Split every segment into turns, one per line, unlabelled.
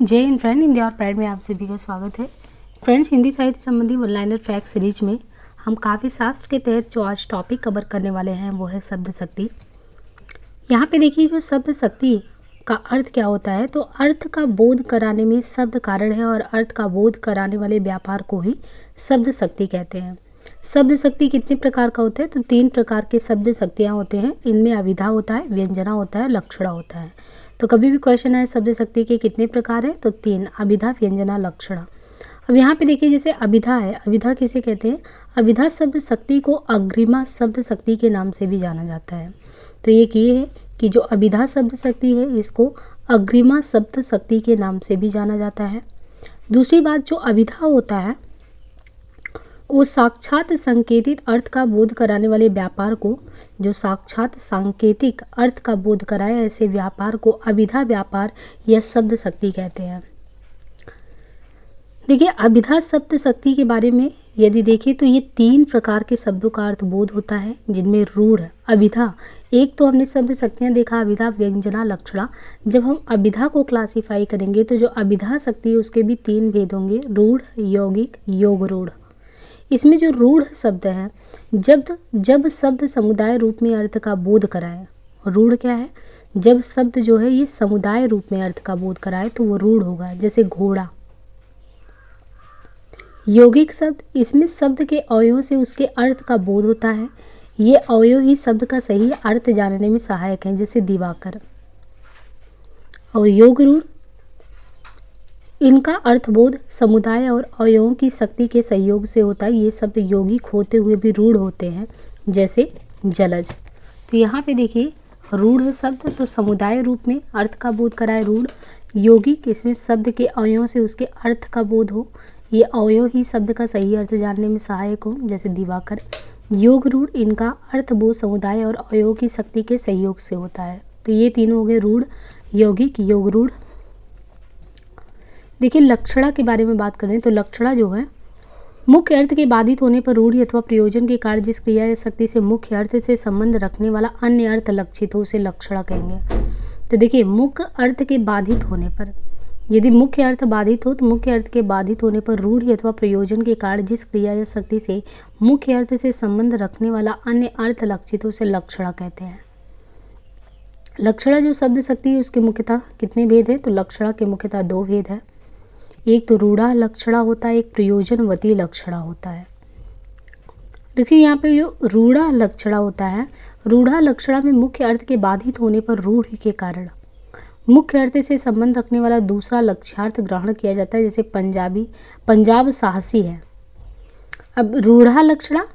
जय हिंद फ्रेंड, हिंदी और प्राइड में आप सभी का स्वागत है। फ्रेंड्स, हिंदी साहित्य संबंधी वन लाइनर फैक्ट सीरीज में हम काव्य शास्त्र के तहत जो आज टॉपिक कवर करने वाले हैं वो है शब्द शक्ति। यहाँ पे देखिए, जो शब्द शक्ति का अर्थ क्या होता है, तो अर्थ का बोध कराने में शब्द कारण है और अर्थ का बोध कराने वाले व्यापार को ही शब्द शक्ति कहते हैं। शब्द शक्ति कितने प्रकार का होता है, तो 3 प्रकार के शब्द शक्तियाँ होते हैं। इनमें अभिधा होता है, व्यंजना होता है, लक्षणा होता है। तो कभी भी क्वेश्चन है शब्द शक्ति के कितने प्रकार है, तो 3, अभिधा, व्यंजना, लक्षणा। अब यहाँ पे देखिए, जैसे अभिधा है, अभिधा किसे कहते हैं, अभिधा शब्द शक्ति को अग्रिमा शब्द शक्ति के नाम से भी जाना जाता है। तो ये है कि जो अभिधा शब्द शक्ति है इसको अग्रिमा शब्द शक्ति के नाम से भी जाना जाता है। दूसरी बात, जो अभिधा होता है वो साक्षात संकेतित अर्थ का बोध कराने वाले व्यापार को, जो साक्षात सांकेतिक अर्थ का बोध कराए ऐसे व्यापार को अभिधा व्यापार या शब्द शक्ति कहते हैं। देखिए, अभिधा शब्द शक्ति के बारे में यदि देखें तो ये 3 प्रकार के शब्दों का अर्थ बोध होता है, जिनमें रूढ़, अभिधा, एक तो हमने शब्द शक्तियाँ देखा, अभिधा, व्यंजना, लक्षणा। जब हम अभिधा को क्लासीफाई करेंगे तो जो अभिधा शक्ति है उसके भी 3 भेद होंगे, रूढ़, यौगिक, योग रूढ़। इसमें जो रूढ़ शब्द है, जब शब्द समुदाय रूप में अर्थ का बोध कराए, रूढ़ क्या है, जब शब्द जो है ये समुदाय रूप में अर्थ का बोध कराए तो वो रूढ़ होगा, जैसे घोड़ा। यौगिक शब्द, इसमें शब्द के अवयवों से उसके अर्थ का बोध होता है, ये अवयव ही शब्द का सही अर्थ जानने में सहायक हैं, जैसे दिवाकर। और योग रूढ़, इनका अर्थबोध समुदाय और अवयवों की शक्ति के सहयोग से होता है। ये शब्द यौगिक होते हुए भी रूढ़ होते हैं, जैसे जलज। तो यहाँ पे देखिए, रूढ़ शब्द तो समुदाय रूप में अर्थ का बोध कराए रूढ़, यौगिक इसमें शब्द के अवयवों से उसके अर्थ का बोध हो, ये अवयव ही शब्द का सही अर्थ जानने में सहायक हो, जैसे दिवाकर। योग रूढ़, इनका अर्थबोध समुदाय और अवयवों की शक्ति के सहयोग से होता है। तो ये तीनों हो गए, रूढ़, यौगिक, योग रूढ़। देखिए, लक्षणा के बारे में बात करें तो लक्षणा जो है, मुख्य अर्थ के बाधित होने पर रूढ़ि अथवा प्रयोजन के कारण जिस क्रिया या शक्ति से मुख्य अर्थ से संबंध रखने वाला अन्य अर्थ लक्षित हो उसे लक्षणा कहेंगे। तो देखिए, मुख्य अर्थ के बाधित होने पर, यदि मुख्य अर्थ बाधित हो तो मुख्य अर्थ के बाधित होने पर रूढ़ि अथवा प्रयोजन के कारण जिस क्रिया या शक्ति से मुख्य अर्थ से संबंध रखने वाला अन्य अर्थ लक्षित हो उसे लक्षणा कहते हैं। लक्षणा जो शब्द शक्ति है उसके मुख्यतः कितने भेद है, तो लक्षणा के मुख्यतः 2 भेद है। एक तो रूढ़ा लक्षणा होता है, एक प्रयोजनवती लक्षणा होता है। देखिए, यहाँ पे जो रूढ़ा लक्षणा होता है, रूढ़ा लक्षणा में मुख्य अर्थ के बाधित होने पर रूढ़ि के कारण मुख्य अर्थ से संबंध रखने वाला दूसरा लक्ष्यार्थ ग्रहण किया जाता है, जैसे पंजाब साहसी है। अब रूढ़ा लक्षणा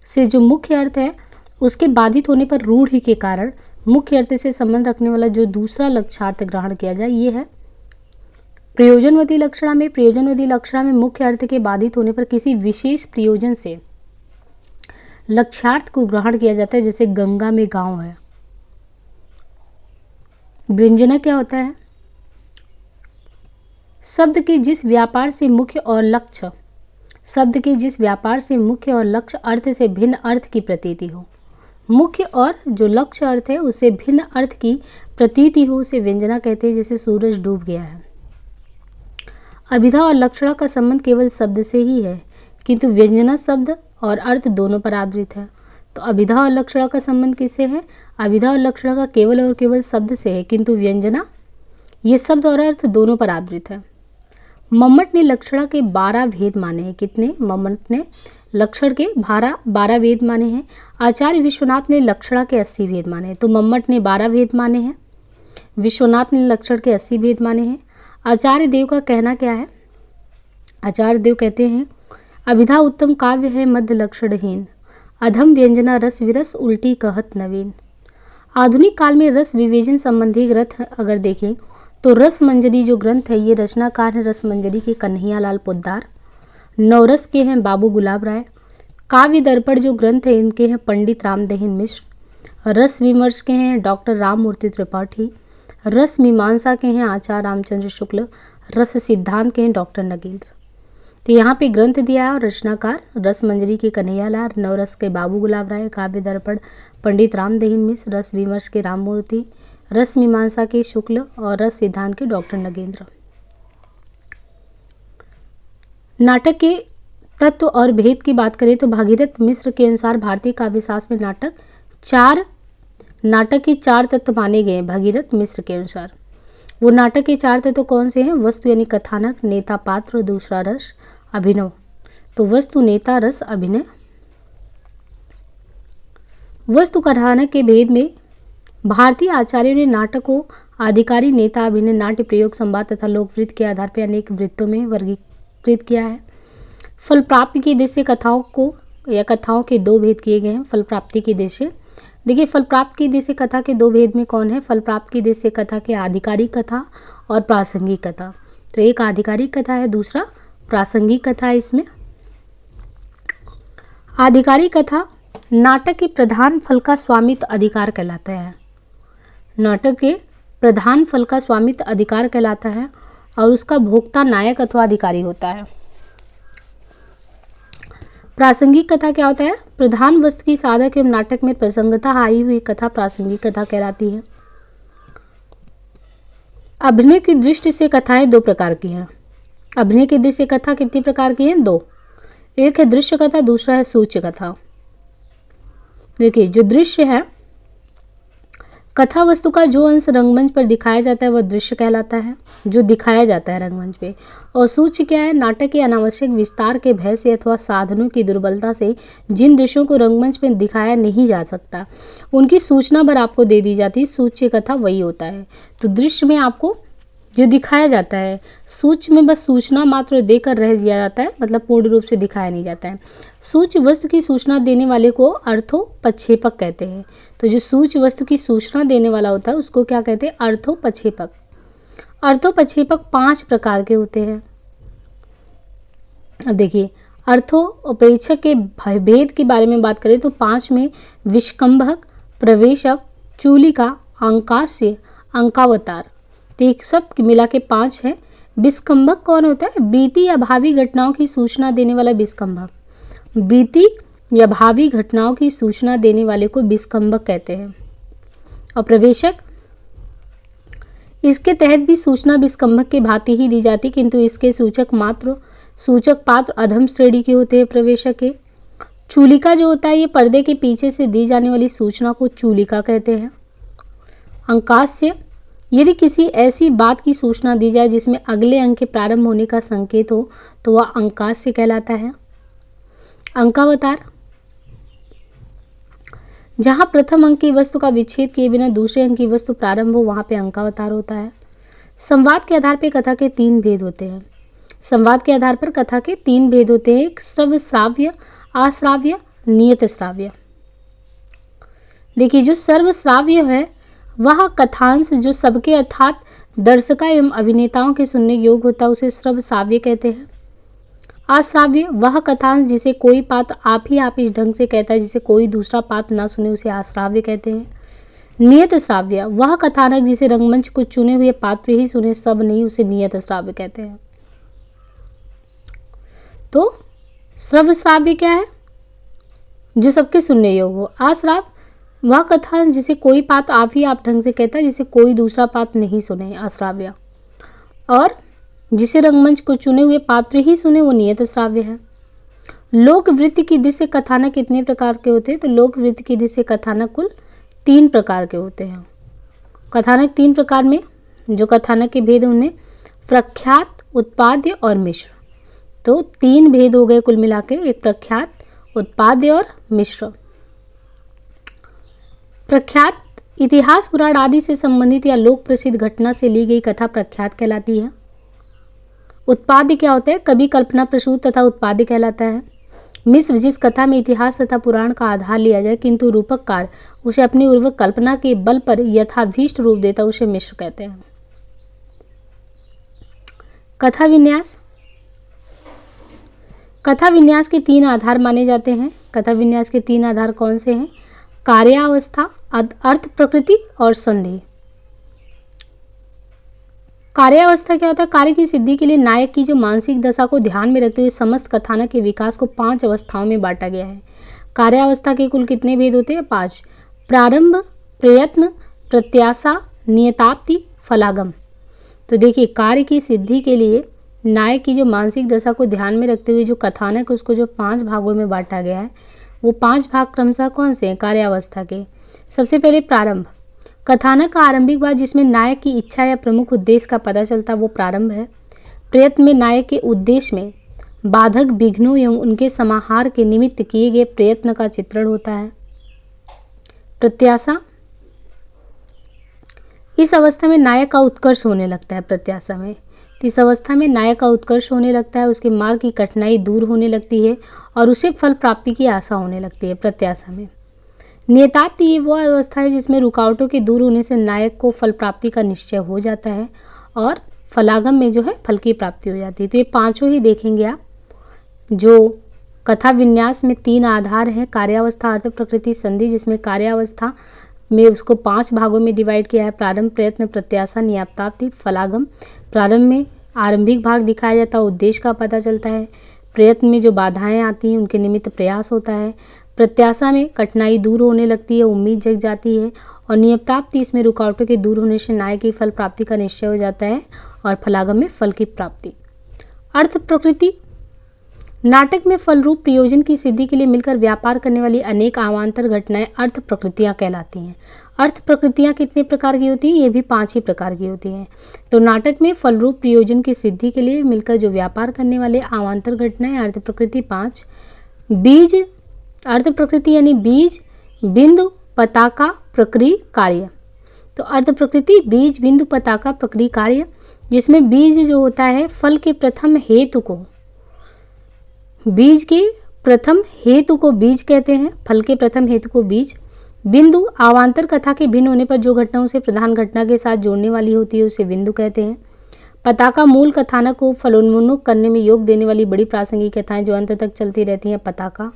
से जो मुख्य अर्थ है उसके बाधित होने पर रूढ़ि के कारण मुख्य अर्थ से संबंध रखने वाला जो दूसरा लक्ष्यार्थ ग्रहण किया जाए, ये है प्रयोजनवती लक्षणा में। प्रयोजनवती लक्षणा में मुख्य अर्थ के बाधित होने पर किसी विशेष प्रयोजन से लक्ष्यार्थ को ग्रहण किया जाता है, जैसे गंगा में गांव है। व्यंजना क्या होता है, शब्द के जिस व्यापार से मुख्य और लक्ष्य अर्थ से भिन्न अर्थ की प्रतीति हो, मुख्य और जो लक्ष्य अर्थ है उससे भिन्न अर्थ की प्रतीति हो उसे व्यंजना कहते हैं, जैसे सूरज डूब गया है। अभिधा और लक्षणा का संबंध केवल शब्द से ही है, किंतु व्यंजना शब्द और अर्थ दोनों पर आधारित है। तो अभिधा और लक्षणा का संबंध किससे है, अभिधा और लक्षणा का केवल और केवल शब्द से है, किंतु व्यंजना ये शब्द और अर्थ दोनों पर आधारित है। मम्मट ने लक्षणा के 12 भेद माने हैं। कितने, मम्मट ने लक्षण के 12 भेद माने हैं। आचार्य विश्वनाथ ने लक्षणा के 80 भेद माने हैं। तो मम्मट ने 12 भेद माने हैं, विश्वनाथ ने लक्षण के 80 भेद माने हैं। आचार्य देव का कहना क्या है, आचार्य देव कहते हैं, अभिधा उत्तम काव्य है मध्य लक्षणहीन, अधम व्यंजना रस विरस उल्टी कहत नवीन। आधुनिक काल में रस विवेचन संबंधी ग्रंथ अगर देखें तो रस मंजरी जो ग्रंथ है, ये रचनाकार हैं रस मंजरी के कन्हैया लाल पोद्दार, नवरस के हैं बाबू गुलाब राय। काव्य दर्पण जो ग्रंथ है इनके हैं पंडित रामदहिन मिश्र। रस विमर्श के हैं डॉक्टर राममूर्ति त्रिपाठी। रस मीमांसा के हैं आचार्य रामचंद्र शुक्ल। रस सिद्धांत के हैं डॉक्टर नगेंद्र। तो यहाँ पे ग्रंथ दिया है, रचनाकार रस मंजरी के कन्हैया लाल, नवरस के बाबू गुलाब राय, काव्य दर्पण पंडित रामदहिन मिश्र, रस विमर्श के राममूर्ति, रस मीमांसा के शुक्ल और रस सिद्धांत के डॉक्टर नगेंद्र। नाटक के तत्व और भेद की बात करें तो भागीरथ मिश्र के अनुसार भारतीय काव्यशास्त्र में नाटक के 4 तत्व माने गए हैं। भागीरथ मिश्र के अनुसार वो नाटक के 4 तत्व कौन से हैं? वस्तु यानी कथानक, नेता, पात्र और दूसरा रस, अभिनव। तो वस्तु, नेता, रस, अभिनय। वस्तु कथानक के भेद में भारतीय आचार्यों ने नाटक को आधिकारी, नेता, अभिनय, नाट्य, प्रयोग, संवाद तथा लोकवृत्त के आधार पर अनेक वृत्तों में वर्गीकृत किया है। फल प्राप्ति की दृष्टि से कथाओं के 2 भेद किए गए हैं। फल प्राप्ति की दृष्टि से देखिए, फल प्राप्त की दृष्टि से कथा के 2 भेद में कौन है? फल प्राप्त की दृष्टि से कथा के आधिकारिक कथा और प्रासंगिक कथा। तो एक आधिकारिक कथा है, दूसरा प्रासंगिक कथा है। इसमें आधिकारिक कथा नाटक के प्रधान फल का स्वामित्व अधिकार कहलाता है। नाटक के प्रधान फल का स्वामित्व अधिकार कहलाता है और उसका भोक्ता नायक अथवा अधिकारी होता है। प्रासंगिक कथा क्या होता है? प्रधान वस्तु की साधक एवं नाटक में प्रसंगता आई हुई कथा प्रासंगिक कथा कहलाती है। अभिनय की दृष्टि से कथाएं 2 प्रकार की हैं। अभिनय की दृष्टि से कथा कितनी प्रकार की हैं? 2। एक है दृश्य कथा, दूसरा है सूच्य कथा। देखिए, जो दृश्य है, कथा वस्तु का जो अंश रंगमंच पर दिखाया जाता है वह दृश्य कहलाता है, जो दिखाया जाता है रंगमंच पे। और सूच्य क्या है? नाटक के अनावश्यक विस्तार के भय से अथवा साधनों की दुर्बलता से जिन दृश्यों को रंगमंच पर दिखाया नहीं जा सकता उनकी सूचना भर आपको दे दी जाती है। सूच्य कथा वही होता है। तो दृश्य में आपको जो दिखाया जाता है, सूच्य में बस सूचना मात्र देकर रह दिया जाता है, मतलब पूर्ण रूप से दिखाया नहीं जाता है। सूच्य वस्तु की सूचना देने वाले को अर्थोपक्षेपक कहते हैं। तो जो सूच्य वस्तु की सूचना देने वाला होता है उसको क्या कहते हैं? अर्थोपक्षेपक। अर्थोपक्षेपक 5 प्रकार के होते हैं। अब देखिए, अर्थोपक्षेपक के भेद के बारे में बात करें तो 5 में विष्कंभक, प्रवेशक, चूलिका, अंकास्य, अंकावतार, तो एक सब मिला के 5 है। विष्कंभक कौन होता है? बीती या भावी घटनाओं की सूचना देने वाला विष्कंभक। बीती या भावी घटनाओं की सूचना देने वाले को विष्कंभक कहते हैं। और प्रवेशक, इसके तहत भी सूचना विष्कंभक के भांति ही दी जाती, किंतु इसके सूचक पात्र अधम श्रेणी के होते हैं प्रवेशक के। चूलिका जो होता है ये पर्दे के पीछे से दी जाने वाली सूचना को चूलिका कहते हैं। अंकास्य, यदि किसी ऐसी बात की सूचना दी जाए जिसमें अगले अंक के प्रारंभ होने का संकेत हो तो वह अंकास्य कहलाता है। अंकावतार, जहां प्रथम अंक की वस्तु का विच्छेद किए बिना दूसरे अंक की वस्तु प्रारंभ हो वहां पे अंकावतार होता है। संवाद के आधार पर कथा के 3 भेद होते हैं। संवाद के आधार पर कथा के 3 भेद होते हैं। एक श्रव्य श्राव्य, अश्राव्य, नियत श्राव्य। देखिए, जो सर्वश्राव्य है वह कथांश जो सबके अर्थात दर्शकों एवं अभिनेताओं के सुनने योग्य होता है उसे श्रव्य श्राव्य कहते हैं। अश्राव्य वह कथांश जिसे कोई पात्र आप इस ढंग से कहता है जिसे कोई दूसरा पात्र ना सुने उसे अश्राव्य कहते हैं। नियत श्राव्य वह कथानक जिसे रंगमंच को चुने हुए पात्र ही सुने, सब नहीं, उसे नियत श्राव्य कहते हैं। तो श्रव्य श्राव्य क्या है? जो सबके सुनने योग्य हो। अश्राव्य वह कथा जिसे कोई पात्र आप ढंग से कहता है जिसे कोई दूसरा पात्र नहीं सुने, अश्राव्य। और जिसे रंगमंच को चुने हुए पात्र ही सुने वो नियत श्राव्य है। लोक वृत्ति की दृष्टि से कथानक कितने प्रकार के होते हैं? तो लोक वृत्ति की दृष्टि से कथानक कुल 3 प्रकार के होते हैं। कथानक 3 प्रकार में जो कथानक के भेद उनमें प्रख्यात, उत्पाद्य और मिश्र। तो 3 भेद हो गए कुल मिला के, एक प्रख्यात, उत्पाद्य और मिश्र। प्रख्यात इतिहास, पुराण आदि से संबंधित या लोक प्रसिद्ध घटना से ली गई कथा प्रख्यात कहलाती है। उत्पाद्य क्या होता है? कवि कल्पना प्रसूत तथा उत्पाद्य कहलाता है। मिश्र जिस कथा में इतिहास तथा पुराण का आधार लिया जाए किंतु रूपककार उसे अपनी उर्वक कल्पना के बल पर यथाभीष्ट रूप देता उसे मिश्र कहते हैं। कथा विन्यास, कथा विन्यास के 3 आधार माने जाते हैं। कथा विन्यास के 3 आधार कौन से हैं? कार्यावस्था, अर्थ प्रकृति और संदेह। कार्यावस्था क्या होता है? कार्य की सिद्धि के लिए नायक की जो मानसिक दशा को ध्यान में रखते हुए समस्त कथानक के विकास को 5 अवस्थाओं में बांटा गया है। कार्यावस्था के कुल कितने भेद होते हैं? 5। प्रारंभ, प्रयत्न, प्रत्याशा, नियताप्ति, फलागम। तो देखिए, कार्य की सिद्धि के लिए नायक की जो मानसिक दशा को ध्यान में रखते हुए जो कथानक उसको जो 5 भागों में बांटा गया है, वो 5 भाग क्रमशः कौन से हैं? कार्यावस्था के। सबसे पहले प्रारंभ। कथानक का आरंभिक भाग जिसमें नायक की इच्छा या प्रमुख उद्देश्य का पता चलता है वो प्रारंभ है। प्रयत्न में नायक के उद्देश्य में बाधक विघ्नों एवं उनके समाहार के निमित्त किए गए प्रयत्न का चित्रण होता है। प्रत्याशा। इस अवस्था में नायक का उत्कर्ष होने लगता है। प्रत्याशा में इस अवस्था में नायक का उत्कर्ष होने लगता है, उसके मार्ग की कठिनाई दूर होने लगती है और उसे फल प्राप्ति की आशा होने लगती है। प्रत्याशा में नियताप्ति ये वो अवस्था है जिसमें रुकावटों के दूर होने से नायक को फल प्राप्ति का निश्चय हो जाता है और फलागम में जो है फल की प्राप्ति हो जाती है। तो ये पांचों ही देखेंगे आप। जो कथा विन्यास में 3 आधार हैं, कार्यावस्था, अर्थ, प्रकृति, संधि, जिसमें कार्यावस्था में उसको 5 भागों में डिवाइड किया है। प्रारंभ, प्रयत्न, प्रत्याशा, नियताप्ति, फलागम। प्रारंभ में आरंभिक भाग दिखाया जाता है, उद्देश्य का पता चलता है। प्रयत्न में जो बाधाएं आती हैं उनके निमित्त प्रयास होता है। प्रत्याशा में कठिनाई दूर होने लगती है, उम्मीद जग जाती है। और नियताप्ति इसमें रुकावटों के दूर होने से नायक की फल प्राप्ति का निश्चय हो जाता है और फलागम में फल की प्राप्ति। अर्थ प्रकृति। नाटक में फल रूप प्रयोजन की सिद्धि के लिए मिलकर व्यापार करने वाली अनेक अवान्तर घटनाएं अर्थ प्रकृतियां कहलाती हैं। अर्थ प्रकृतियां कितने प्रकार की होती हैं? ये भी 5 ही प्रकार की होती हैं। तो नाटक में फल रूप प्रयोजन की सिद्धि के लिए मिलकर जो व्यापार करने वाले अवान्तर घटनाएं अर्थ प्रकृति 5। बीज। अर्थ प्रकृति यानी बीज, बिंदु, पताका, प्रक्रिय, कार्य। तो अर्थ प्रकृति बीज, बिंदु, पताका, प्रक्रिय, कार्य, जिसमें बीज जो होता है फल के प्रथम हेतु को, बीज के प्रथम हेतु को बीज कहते हैं, फल के प्रथम हेतु को बीज। बिंदु अवान्तर कथा के भिन्न होने पर जो घटना उसे प्रधान घटना के साथ जोड़ने वाली होती है उसे बिंदु कहते हैं। पताका मूल कथानक को फलोन्मुख करने में योग देने वाली बड़ी प्रासंगिक कथाएं जो अंत तक चलती रहती हैं, पताका।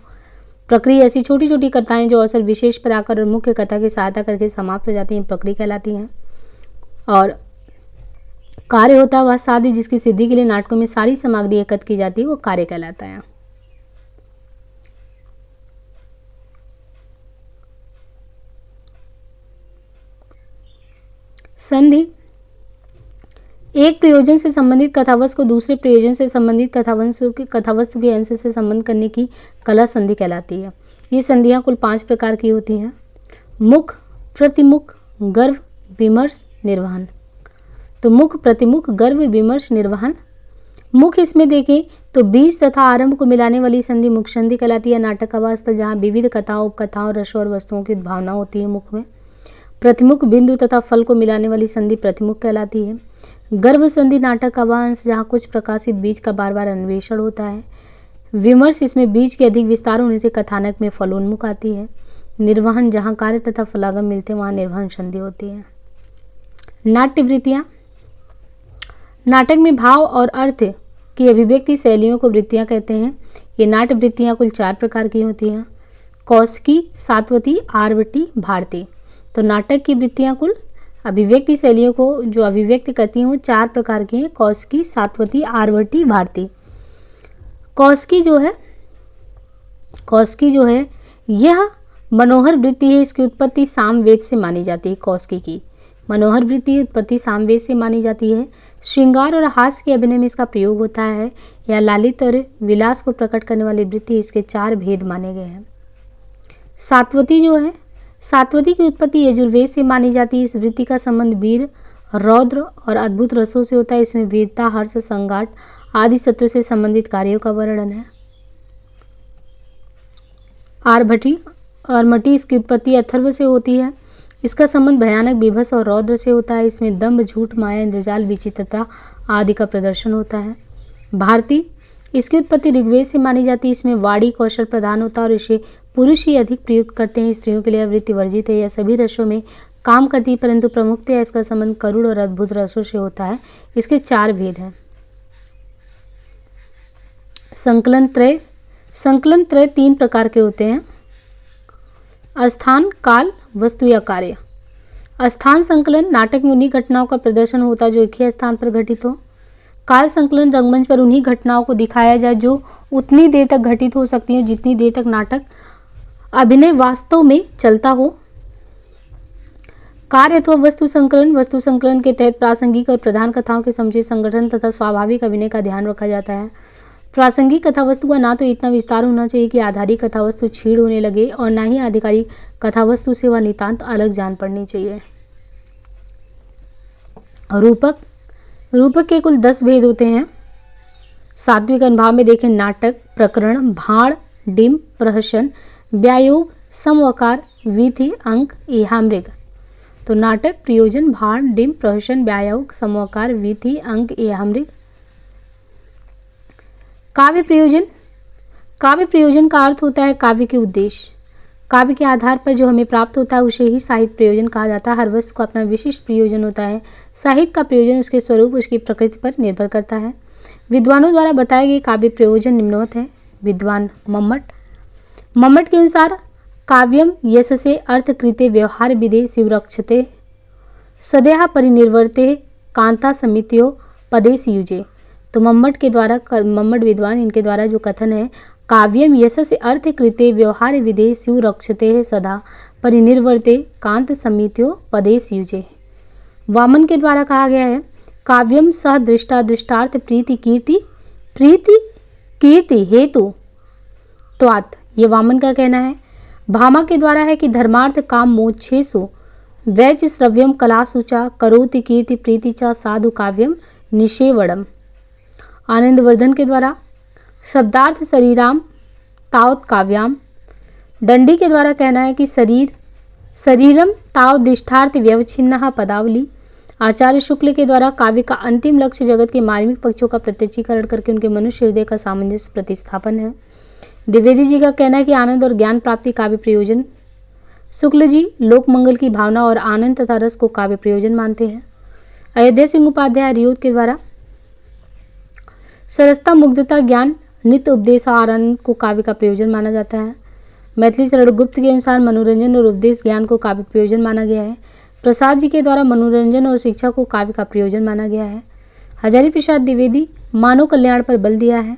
प्रक्रिया ऐसी छोटी छोटी कथाएं जो अवसर विशेष पर आकर और मुख्य कथा की सहायता करके समाप्त हो जाती हैं, प्रक्रिया कहलाती हैं। और कार्य होता है वह साध्य जिसकी सिद्धि के लिए नाटकों में सारी सामग्री एकत्र की जाती है, वो कार्य कहलाता है। संधि। एक प्रयोजन से संबंधित कथावस्तु को दूसरे प्रयोजन से संबंधित कथावस्तु के अंश से संबंध करने की कला संधि कहलाती है। ये संधियां कुल 5 प्रकार की होती हैं। मुख, प्रतिमुख, गर्भ, विमर्श, निर्वहन। तो मुख, प्रतिमुख, गर्भ, विमर्श, निर्वहन। मुख इसमें देखें तो बीज तथा आरंभ को मिलाने वाली संधि मुख संधि कहलाती है। नाटक का वास्तव जहाँ विविध कथाओं, उपकथाओं, रसों और वस्तुओं की भावना होती है मुख में। प्रतिमुख बिंदु तथा फल को मिलाने वाली संधि प्रतिमुख कहलाती है। गर्भ संधि नाटक का वह अंश जहाँ कुछ प्रकाशित बीज का बार बार अन्वेषण होता है। विमर्श इसमें बीज के अधिक विस्तार होने से कथानक में फलोन्मुख आती है। निर्वहन जहाँ कार्य तथा फलागम मिलते हैं वहाँ निर्वहन संधि होती है। नाट्यवृत्तियाँ। नाटक में भाव और अर्थ की अभिव्यक्ति शैलियों को वृत्तियाँ कहते हैं। ये नाट्य वृत्तियाँ कुल 4 प्रकार की होती हैं। कौशिकी, सात्वती, आर्वटी, भारती। तो नाटक की वृत्तियाँ कुल अभिव्यक्ति शैलियों को जो अभिव्यक्त करती हैं वो 4 प्रकार की हैं। कौशिकी, सात्वती, आर्वटी, भारती। कौशिकी जो है यह मनोहर वृत्ति है। इसकी उत्पत्ति सामवेद से मानी जाती है। कौशिकी की मनोहर वृत्ति उत्पत्ति सामवेद से मानी जाती है। श्रृंगार और हास्य के अभिनय में इसका प्रयोग होता है। यह लालित और विलास को प्रकट करने वाली वृत्ति, इसके 4 भेद माने गए हैं। सात्वती जो है, सात्वती की उत्पत्ति यजुर्वेद से मानी जाती है। इस वृत्ति का संबंध वीर, रौद्र और अद्भुत रसों से होता है। इसमें वीरता, हर्ष, संगाट आदि सत्यों से संबंधित कार्यों का वर्णन है। आर्मटी इसकी उत्पत्ति अथर्व से होती है। इसका संबंध भयानक, विभत्स और रौद्र से होता है। इसमें दंभ, झूठ, माया, इंद्रजाल, विचित्रता आदि का प्रदर्शन होता है। भारती इसकी उत्पत्ति ऋग्वेद से मानी जाती है। इसमें वाणी कौशल प्रधान होता है और इसे पुरुष ही अधिक प्रयुक्त करते हैं। स्त्रियों के लिए वृत्ति वर्जित है। यह सभी रसों में काम करती है परंतु प्रमुखतया इसका संबंध करुण और अद्भुत रसों से होता है। इसके 4 भेद हैं। संकलन त्रय। संकलन त्रय 3 प्रकार के होते हैं। स्थान, काल, वस्तु या कार्य। स्थान संकलन नाटक में उन्हीं घटनाओं का प्रदर्शन होता है जो एक ही स्थान पर घटित हो। काल संकलन रंगमंच पर उन्हीं घटनाओं को दिखाया जाए जो उतनी देर तक घटित हो सकती हैं जितनी देर तक नाटक अभिनय वास्तव में चलता हो। कार्य अथवा वस्तु संकलन के तहत प्रासंगिक और प्रधान कथाओं के समुचित संगठन तथा स्वाभाविक अभिनय का ध्यान रखा जाता है। प्रासंगिक कथा वस्तु का ना तो इतना विस्तार होना चाहिए कि आधारिक कथा वस्तु छीड़ होने लगे और ना ही आधिकारिक कथा वस्तु से वह नितांत अलग जान पड़नी चाहिए। रूपक के कुल 10 भेद होते हैं। सात्विक अनुभाव में देखें नाटक, प्रकरण, भाण, डिम, प्रहसन, व्यायोग, समवकार, वीथी, अंक, एहामृग। तो नाटक, प्रयोजन, भाण, डिम, प्रहसन, व्यायोग, समवकार, वीथी, अंक, एहामृग। काव्य प्रयोजन का अर्थ होता है काव्य के उद्देश्य। काव्य के आधार पर जो हमें प्राप्त होता है उसे ही साहित्य प्रयोजन कहा जाता है। हर वस्तु का अपना विशिष्ट प्रयोजन होता है। साहित्य का प्रयोजन उसके स्वरूप, उसकी प्रकृति पर निर्भर करता है। विद्वानों द्वारा बताए गए काव्य प्रयोजन निम्नवत है। विद्वान मम्मट के अनुसार काव्यम यशसे अर्थकृते व्यवहार विदे शिवरक्षते सदेहा परिनिर्वर्ते कांता समित्यो पदेश युजे। तो मम्मट विद्वान इनके द्वारा जो कथन है, काव्यम यशसे अर्थकृते व्यवहार विदे शिवरक्षते सदा परिनिर्वर्ते कांत समित्यो पदेश युजे। वामन के द्वारा कहा गया है, काव्यम सह दृष्टा दृष्टार्थ प्रीति कीर्ति हेतु त्वात्। ये वामन का कहना है। भामा के द्वारा है कि धर्मार्थ काम मोक्षेषु वैच श्रव्यम कलासुचा करोति कीर्ति प्रीति चा साधु काव्यम निषेवणम। आनंदवर्धन के द्वारा शब्दार्थ शरीराम तावत काव्याम। दंडी के द्वारा कहना है कि शरीरम ताव दिष्टार्थ व्यवच्छिन्नः पदावली। आचार्य शुक्ल के द्वारा काव्य का अंतिम लक्ष्य जगत के मार्मिक पक्षों का प्रत्यक्षीकरण करके उनके मनुष्य हृदय का सामंजस्य प्रतिस्थापन है। द्विवेदी जी का कहना है कि आनंद और ज्ञान प्राप्ति काव्य प्रयोजन। शुक्ल जी लोक मंगल की भावना और आनंद तथा रस को काव्य प्रयोजन मानते हैं। अयोध्या सिंह उपाध्याय रियोद के द्वारा सरसता, मुग्धता, ज्ञान, नित्य उपदेश और आनंद को काव्य का प्रयोजन माना जाता है। मैथिली शरण गुप्त के अनुसार मनोरंजन और उपदेश ज्ञान को काव्य प्रयोजन माना गया है। प्रसाद जी के द्वारा मनोरंजन और शिक्षा को काव्य का प्रयोजन माना गया है। हजारी प्रसाद द्विवेदी मानव कल्याण पर बल दिया है।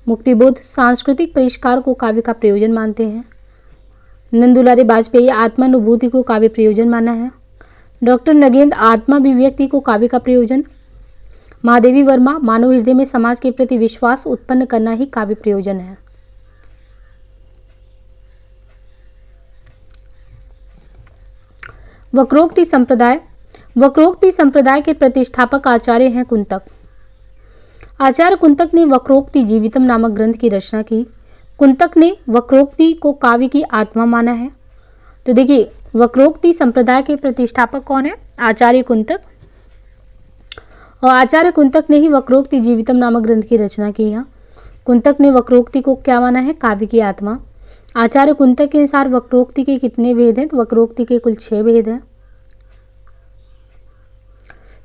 मुक्तिबोध सांस्कृतिक परिष्कार को काव्य का प्रयोजन मानते हैं। नंदुलारे वाजपेयी आत्मानुभूति को काव्य प्रयोजन माना है। डॉक्टर नगेंद्र आत्माभिव्यक्ति को काव्य का प्रयोजन। महादेवी वर्मा मानव हृदय में समाज के प्रति विश्वास उत्पन्न करना ही काव्य प्रयोजन है। वक्रोक्ति संप्रदाय के प्रतिष्ठापक आचार्य हैं कुंतक। आचार्य कुंतक ने वक्रोक्ति जीवितम नामक ग्रंथ की रचना की। कुंतक ने वक्रोक्ति को काव्य की आत्मा माना है। तो देखिए, वक्रोक्ति संप्रदाय के प्रतिष्ठापक कौन है? आचार्य कुंतक। और आचार्य कुंतक ने ही वक्रोक्ति जीवितम नामक ग्रंथ की रचना की है। कुंतक ने वक्रोक्ति को क्या माना है? काव्य की आत्मा। आचार्य कुंतक के अनुसार वक्रोक्ति के कितने भेद हैं? तो वक्रोक्ति के कुल 6 भेद हैं,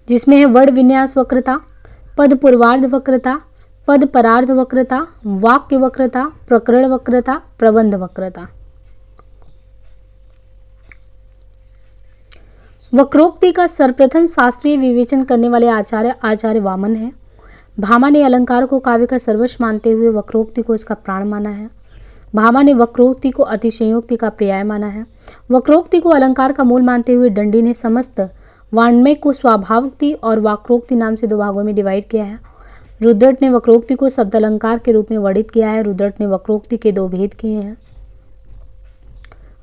जिसमें है वर्ण विन्यास वक्रता, पद पूर्वार्ध वक्रता, पद परार्ध वक्रता, वाक्य वक्रता, प्रकरण वक्रता, प्रबंध वक्रता। वक्रोक्ति का सर्वप्रथम शास्त्रीय विवेचन करने वाले आचार्य वामन है। भामा ने अलंकार को काव्य का सर्वस्व मानते हुए वक्रोक्ति को इसका प्राण माना है। भामा ने वक्रोक्ति को अतिशयोक्ति का पर्याय माना है। वक्रोक्ति को अलंकार का मूल मानते हुए दंडी ने समस्त वाङ्मय को स्वाभाविकति और वक्रोक्ति नाम से 2 भागों में डिवाइड किया है। रुद्रट ने वक्रोक्ति को शब्द अलंकार के रूप में वर्णित किया है। रुद्रट ने वक्रोक्ति के 2 भेद किए हैं।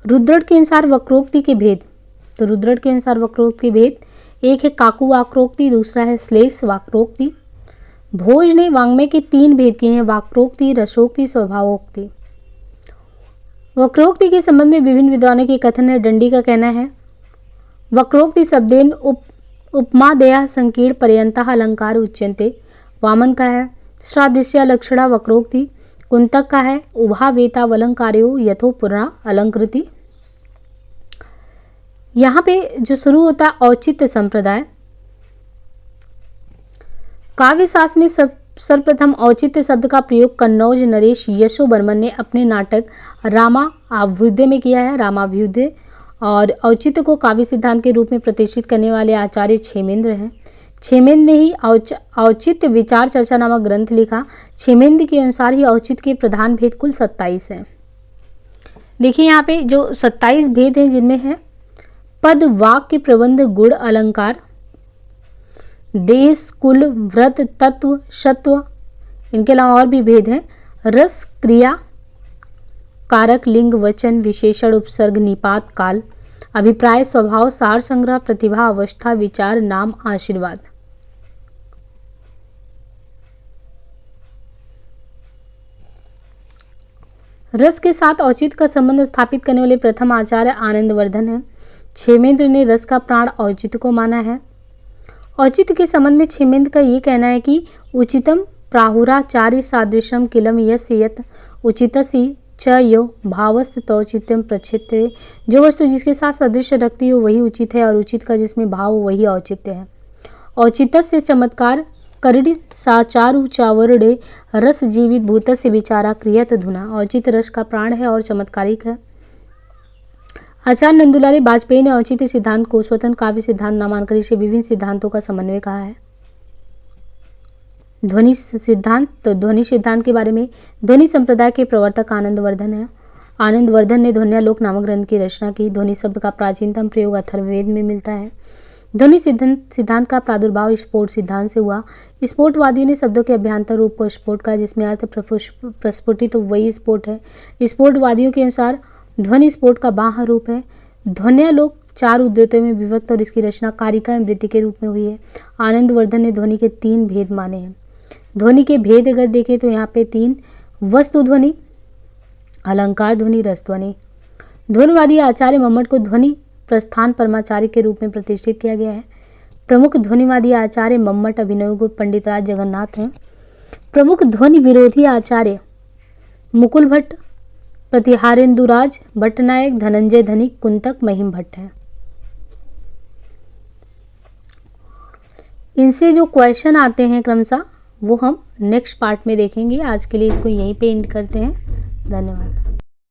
रुद्रट के अनुसार वक्रोक्ति के भेद, तो रुद्रट के अनुसार वक्रोक्ति के भेद, एक है काकु वक्रोक्ति, दूसरा है श्लेष वक्रोक्ति। भोज ने वाङ्मय के 3 भेद किए हैं, वक्रोक्ति, रसोक्ति, स्वभावोक्ति। वक्रोक्ति के संबंध में विभिन्न विद्वानों के कथन है। दंडी का कहना है वक्रोक्ति शब्देन उपमादेयः संकीर्ण पर्यंतः अलंकार उच्यन्ते। वामन का है सादृश्य लक्षणा वक्रोक्ति। कुंतक का है उभावेतावलंकार्यो यथो पुरा अलंकृति। यहाँ पे जो शुरू होता है औचित्य संप्रदाय। काव्य शास्त्र में सर्वप्रथम औचित्य शब्द का प्रयोग कन्नौज नरेश यशोवर्मन ने अपने नाटक रामाभ्युदय में किया है। रामाभ्युदय और औचित्य को काव्य सिद्धांत के रूप में प्रतिष्ठित करने वाले आचार्य क्षेमेंद्र हैं। क्षेमेंद्र ने ही औचित्य विचार चर्चा नामक ग्रंथ लिखा। क्षेमेंद्र के अनुसार ही औचित्य के प्रधान भेद कुल 27 हैं। देखिए यहाँ पे जो 27 भेद हैं, जिनमें है पद, वाक्य, प्रबंध, गुण, अलंकार, देश, कुल, व्रत, तत्व, सत्व, इनके अलावा और भी भेद हैं। रस, क्रिया, कारक, लिंग, वचन, विशेषण, उपसर्ग, निपात, काल, अभिप्राय, स्वभाव, सार संग्रह, प्रतिभा, अवस्था, विचार, नाम, आशीर्वाद। रस के साथ औचित्य का संबंध स्थापित करने वाले प्रथम आचार्य आनंदवर्धन है। क्षेमेंद्र ने रस का प्राण औचित्य को माना है। औचित्य के संबंध में क्षेमेंद्र का ये कहना है कि उचितम प्राहुराचार्य सादृशम किलम यस्य यत् उचितसी च यो भावस्त तौचित्यम प्रचित्य। जो वस्तु जिसके साथ सदृश रखती हो वही उचित है और उचित का जिसमें भाव वही औचित्य है। औचित्यस्य चमत्कार करीड साचारु चावरडे रस जीवित भूतस्य विचारा क्रियत धुना। औचित्य रस का प्राण है और चमत्कारिक है। आचार्य नंदुलाल वाजपेयी ने औचित्य सिद्धांत को स्वतंत्र काव्य सिद्धांत नामांकर इसे विभिन्न सिद्धांतों का समन्वय कहा है। ध्वनि सिद्धांत, तो ध्वनि सिद्धांत के बारे में ध्वनि संप्रदाय के प्रवर्तक आनंदवर्धन है। आनंदवर्धन ने ध्वन्यालोक नामक ग्रंथ की रचना की। ध्वनि शब्द का प्राचीनतम प्रयोग अथर्ववेद में मिलता है। ध्वनि सिद्धांत का प्रादुर्भाव स्फोट सिद्धांत से हुआ। स्फोटवादियों ने शब्दों के अभ्यंतर रूप को स्फोट का, जिसमें अर्थ प्रस्फुटित तो वही स्फोट है। स्फोटवादियों के अनुसार ध्वनि स्फोट का बाह्य रूप है। ध्वन्यालोक 4 उद्योतों में विभक्त और इसकी रचना कारिका एवं वृत्ति के रूप में हुई है। आनंदवर्धन ने ध्वनि के 3 भेद माने हैं। ध्वनि के भेद अगर देखें तो यहाँ पे 3: वस्तु ध्वनि, अलंकार ध्वनि, रस ध्वनि। ध्वनिवादी आचार्य मम्मट को ध्वनि प्रस्थान परमाचार्य के रूप में प्रतिष्ठित किया गया है। प्रमुख ध्वनिवादी आचार्य मम्मट, अभिनवगुप्त, पंडितराज जगन्नाथ हैं। प्रमुख ध्वनि विरोधी आचार्य मुकुल भट्ट, प्रतिहारेंदुराज भट्टनायक, धनंजय धनिक, कुंतक, महिम भट्ट हैं। इनसे जो क्वेश्चन आते हैं क्रमशः वो हम नेक्स्ट पार्ट में देखेंगे। आज के लिए इसको यहीं पे एंड करते हैं। धन्यवाद।